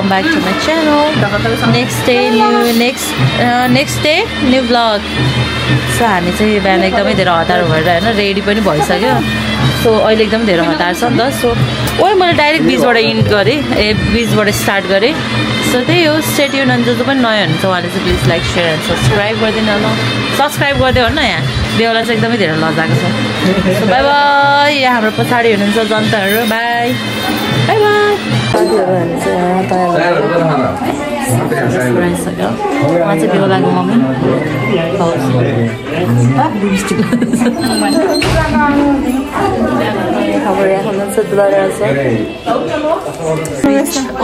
welcome back to my channel. Next day new vlog. So हामी चाहिँ बिहान एकदमै धेरै हतार भएर हैन रेडी पनि भइसक्यो. सो अहिले एकदम धेरै हतार छ नि त. सो ओइ मैले डाइरेक्ट बीचबाट इन्ड गरे बीचबाट स्टार्ट गरे. सो त्यही हो. Stay tune. अनि जो पनि नयाँ हुनुहुन्छ उहाँले चाहिँ please like share and subscribe गरिदिनु होला. सब्स्क्राइब गरिदियो भने न यहाँ बेहुला चाहिँ एकदमै धेरै लजाएको छ. So bye bye. यहाँ हाम्रो पछाडि हुनुहुन्छ जनताहरू. Bye bye bye. साथीहरू हामी चाहिँ यहाँ पुऱ्याइसक्यो. उहाँ चाहिँ बेहुलाको मम्मी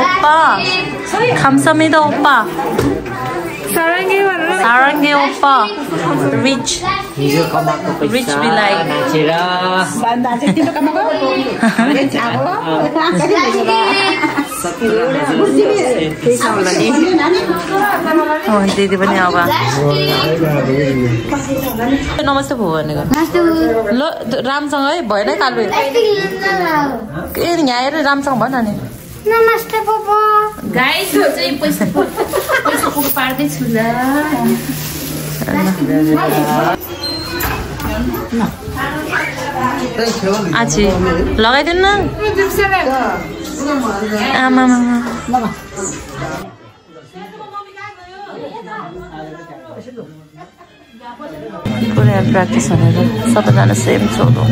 오빠 감사합니다 오빠. 사랑해 오빠. Rich be like दिदी पनि अब नमस्ते भो भनेको ल रामसँग है भएन कालु यहाँ हेर रामसँग भन नि नमस्ते पोपो गाइस हो चाहिँ पैसा पोको पार्दै छु ल आछि लगाइदिनु न आमा पुरै प्र्याक्टिस भनेर सबैजना सेम सोधो.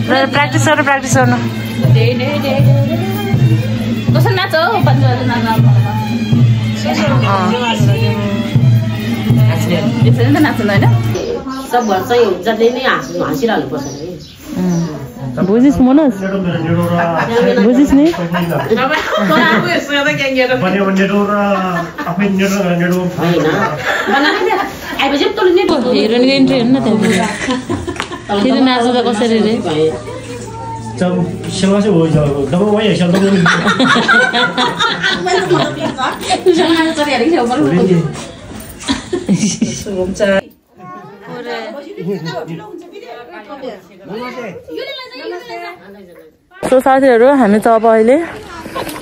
प्र्याक्टिस गर्नु कसो नाच हो नाच्नु होइन सब घर चाहिँ जति नै हाँसिरहनु पर्छ बुझिस् मनोज बुझिस् नि हिरोइनको इन्ट्री हेर्नु न त्यहाँ फेरि नाच्दा कसरी रे सो साथीहरू हामी चाहिँ अब अहिले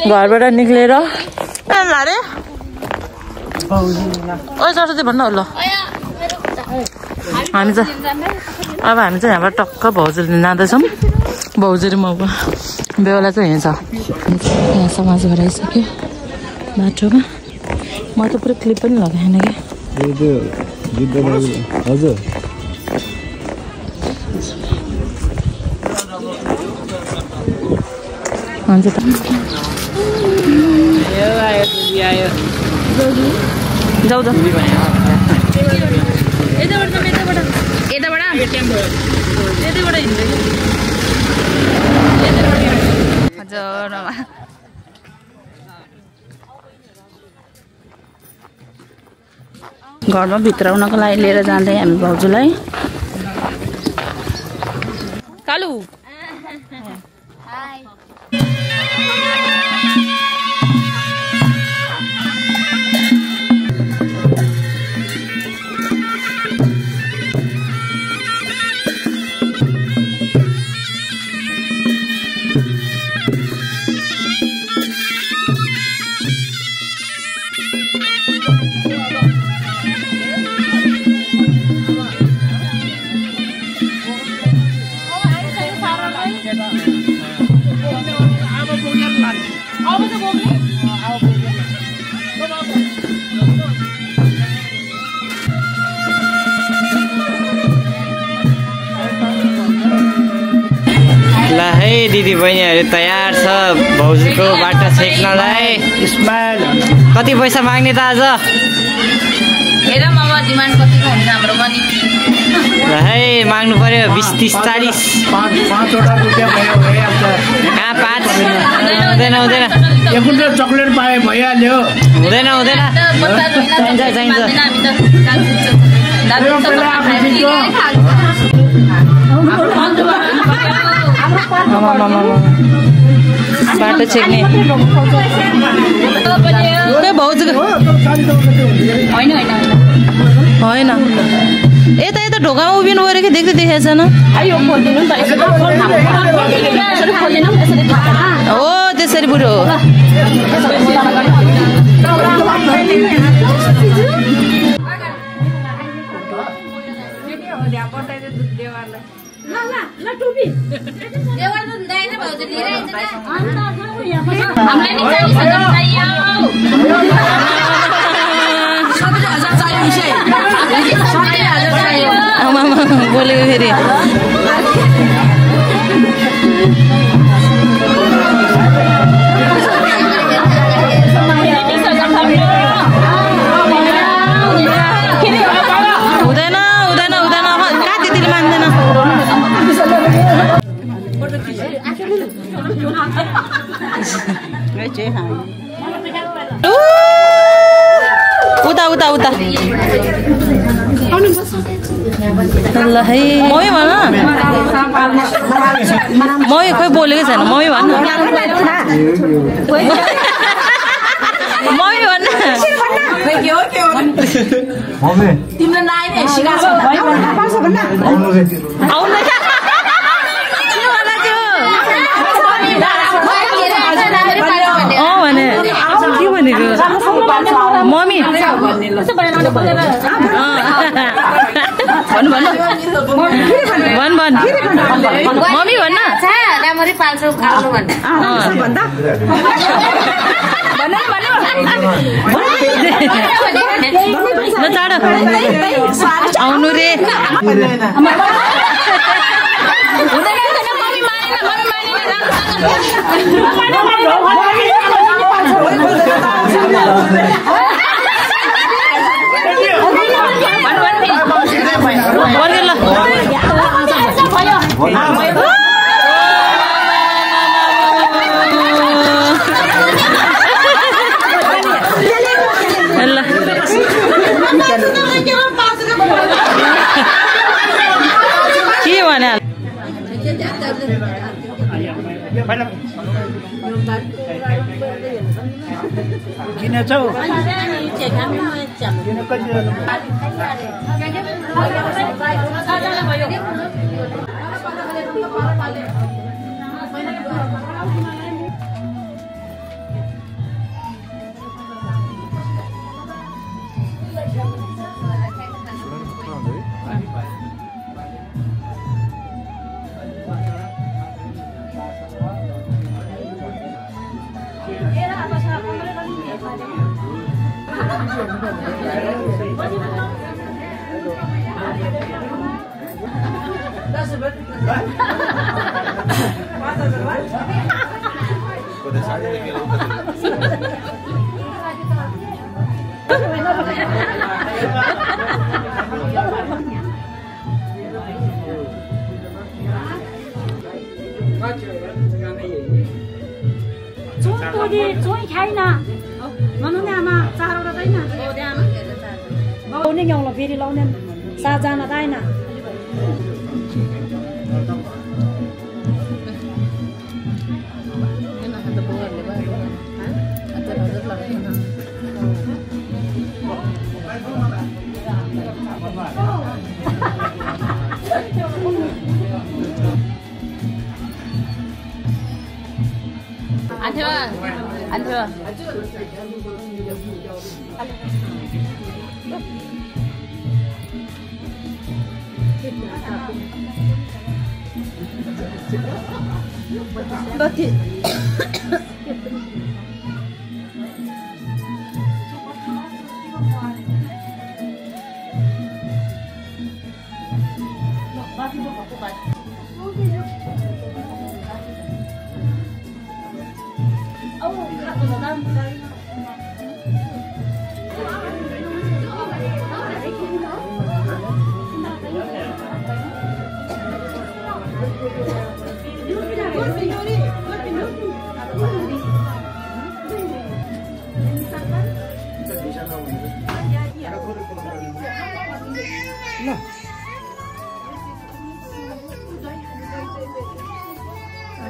घरबाट निक्लेर अरे ओ सरस्वती भन्नु ल हामी चाहिँ अब हामी चाहिँ यहाँबाट टक्क भाउजूले जाँदैछौँ. भाउजू र म बेहुला चाहिँ यहाँ छ. यहाँ समाज भएर आइसक्यो बाटोमा. म त पुरै क्लिप पनि लगाएन कि हजुर हुन्छ त जाऊ त घरमा भित्राउनको लागि लिएर जाँदै हामी भाउजूलाई. कालु ल है दिदी बहिनीहरू तयार छ भाउजूको बाटो छेक्नलाई. कति पैसा माग्ने त आज हेर मामा डिमान्ड कतिको हुन्छ हाम्रो पनि ल है माग्नु पर्यो 20 30 40 पाँचवटा रुपियाँ भयो भइहाल्छ. कहाँ 5 हुँदैन एक कुन्टल चक्लेट पाए भइहाल्यो. हुँदैन चाहिन्छ बाटो छेक्ने भाउजू होइन यता यता ढोकामा उभिनु पऱ्यो कि देख्दै देखेको छैन यो खोलिदिनु नि त यसरी खोलिदिनु यसरी हो त्यसरी बुढो हो बोलेको फेरि हुँदैन हुँदैन हुँदैन कहाँ त्यतिले मान्दैन उता उता उता ल है मै भन मै खोइ बोलेको छैन मै भन मै भन भने के भनेको मम्मी भन भन भन भन मम्मी भन्न राम्ररी पाल्छु ल चाँडो आउनु रे के भने किन छौ चोई खाइन भनौँ न आमा चारवटा छैन लाउने गाउँला फेरि लाउने 7 जना त आएन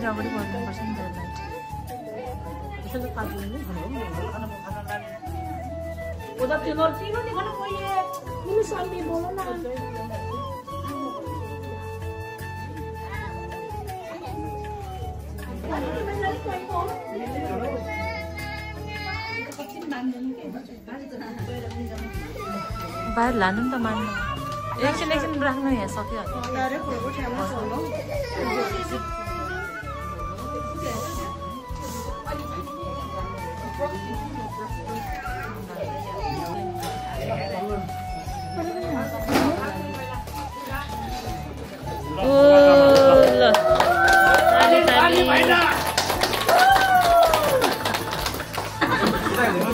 अगाडि बढ्नुपर्छ नि त्यसले पाल्नु उधर तीनों दिखाना कोई है नहीं सामने बोलो ना बाहिर लानु नि त मान्नु एकछिन राख्नु यहाँ सकिहाल्यो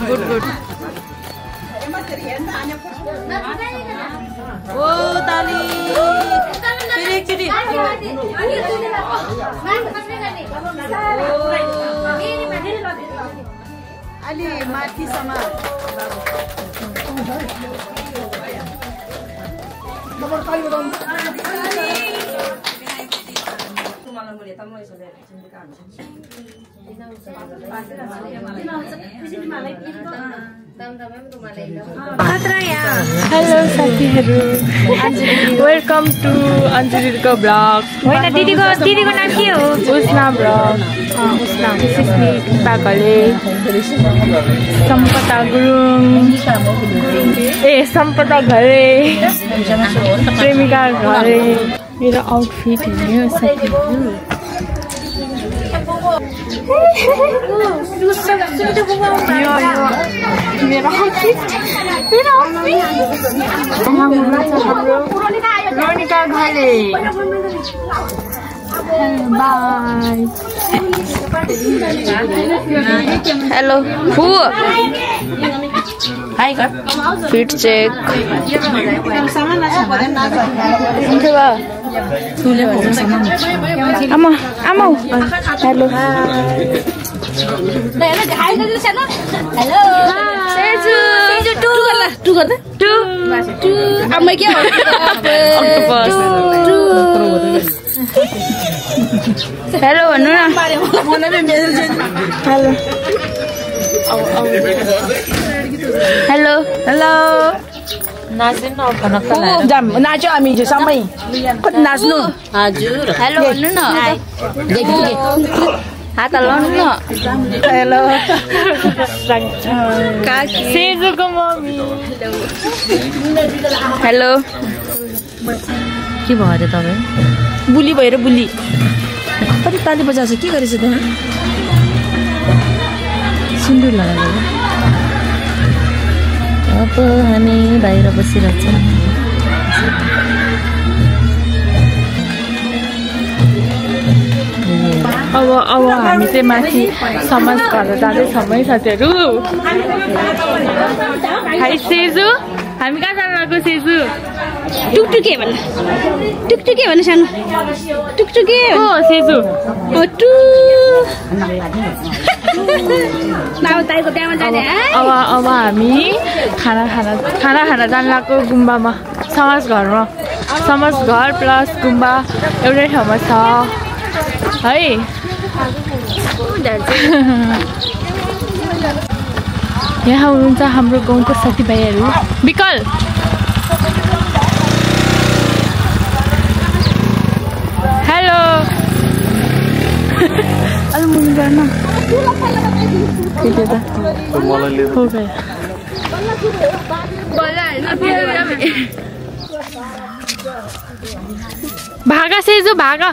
गुड गुड ओ ताली फेरि एकचोटि अलि माथिसम्म हेलो साथीहरू वेलकम टु अन्जुलीको ब्लग होइन दिदीको नाम के हो उसना ब्लग उसना पाकाले सम्पदा गुरुङ सम्पदा घरे प्रेमिका घरे मेरो आउटफिट हेर्नु साथीहरू रोनिका घले बाय हेलो हु हाई कर फिट चेक आमा आमा हेलो हेलो सेजु टु गर्दा टु आमा के हो हेलो भन्नु न हेलो हेलो नाच्नु नाच्यो हामी सबै कति नाच्नु हजुर हेलो भन्नु न हात हल्लाउनु न हेलो सेजुको मम्मी हेलो के भयो अरे तपाईँ बुली भएर बुली कति ताली बजाएको छ के गरेछ त्यहाँ सिन्दुर लगाएको अब हामी बाहिर बसिरहेको छौँ अब हामी चाहिँ माथि समाज घर जाँदैछौँ है साथीहरू हाई सेजु हामी कहाँ जानु आएको सेजु टुकटुके भन्नु सानो टुकटुके हो सेजु अब हामी खाना खान जानु लाग्यो गुम्बामा समाज घरमा समाज घर प्लस गुम्बा एउटै ठाउँमा छ है यहाँ हुनुहुन्छ हाम्रो गाउँको साथीभाइहरू विकल हेलो अलि मुनि गर्न हो गयो भागा सेजु भागा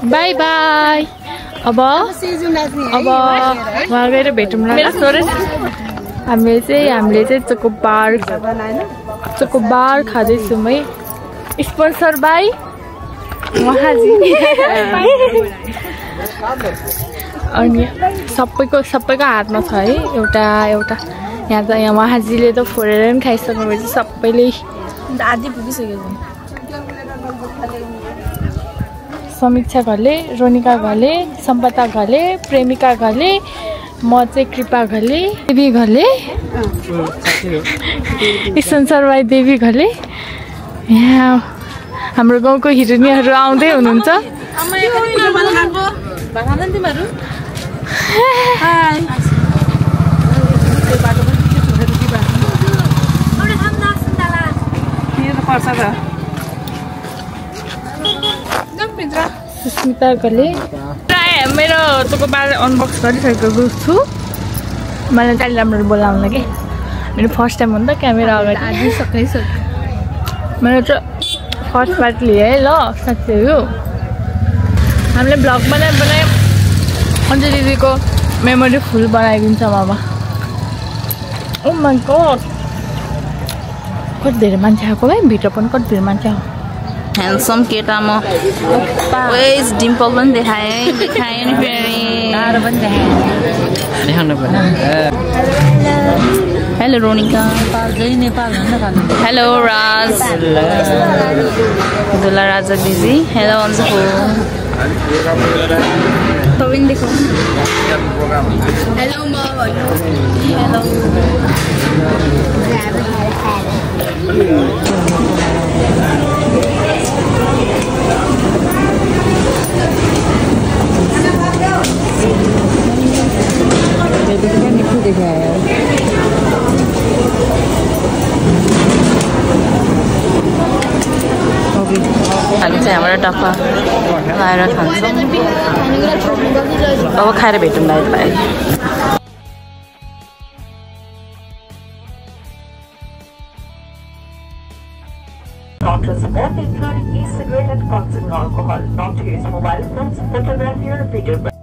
बाई बाई अब वहाँ गएर भेटौँला हामीले चाहिँ चोकोबार खाँदैछौँ है स्पोन्सर बाई महाजी अनि सबैको हातमा छ है एउटा यहाँ त यहाँ महाजीले त फोरेर पनि खाइसक्नुभएछ सबैले आधी पुगिसक्यो समीक्षा घले रोनिका घले सम्पदा घले प्रेमिका घले म चाहिँ कृपा घले देवी घले ईश्वर भाइ देवी घले यहाँ हाम्रो गाउँको हिरोइनहरू आउँदै हुनुहुन्छ सुस्मिताले प्राय मेरो तँको बाल अनबक्स गरिसकेको छु मलाई चाहिँ राम्रो बोलाउन कि मेरो फर्स्ट टाइम हो नि त क्यामेरा अगाडि मेरो चाहिँ फर्स्ट पार्ट लिएँ है ल साथीहरू हामीले भ्लग बनाए अन्जु दिदीको मेमोरी फुल बनाइदिन्छौँ अब ओ माइ गड कति धेरै मान्छे आएको है भित्र पनि कति धेरै मान्छे आएको ह्यान्डसम केटा म वेज डिम्पल पनि देखाएँ नि फेरि देखाउनु पर्यो हेलो रोनिका नेपाल हेलो राज दुला राजा दिदी हेलो अन्जुको हेलो म हेलो हामी चाहिँ हाम्रो टक्का लाएर खान्छौँ अब खाएर भेटौँ बाहिर Doctors support including e-cigarette and consuming alcohol, not to use mobile phones, photography or video.